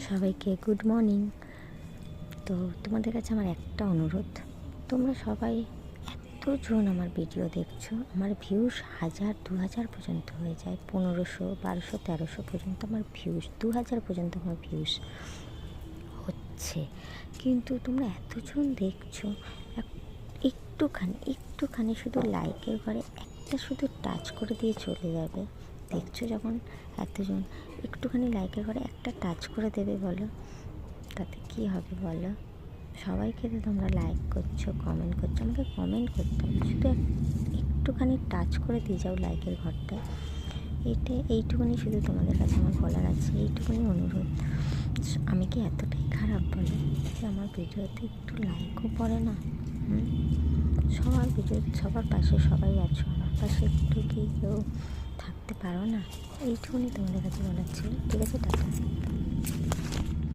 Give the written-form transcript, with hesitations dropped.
সবাইকে good morning. তো তোমাদের কাছে আমার একটা অনুরোধ, তোমরা সবাই এতজন আমার ভিডিও দেখছো, আমার ভিউস 1000-2000 পর্যন্ত হয়ে যায়, 1500-1200-1300 পর্যন্ত আমার ভিউস, 2000 পর্যন্ত আমার ভিউস হচ্ছে, কিন্তু তোমরা এতজন দেখছো। একটুখানি শুধু লাইকের ঘরে একটা শুধু টাচ করে দিয়ে চলে যাবে। দেখছো যখন এতজন, একটুখানি লাইকের ঘরে একটা টাচ করে দেবে, বলো তাতে কী হবে বলো? সবাইকে তো তোমরা লাইক করছো, কমেন্ট করছো, আমাকে কমেন্ট করতে হবে, শুধু একটুখানি টাচ করে দিয়ে যাও লাইকের ঘরটায়। এইটুকুনি শুধু তোমাদের কাছে আমার বলার আছে, এইটুকুনি অনুরোধ। আমি কি এতটাই খারাপ বলো যে আমার ভিডিওতে একটু লাইকও পড়ে না? সবার ভিডিও, সবার পাশে সবাই আছো, আমার পাশে একটু কি কেউ থাকতে পারো না? এইটুকুনি তোমাদের কাছে বলার ছিল। ঠিক আছে, টাটা।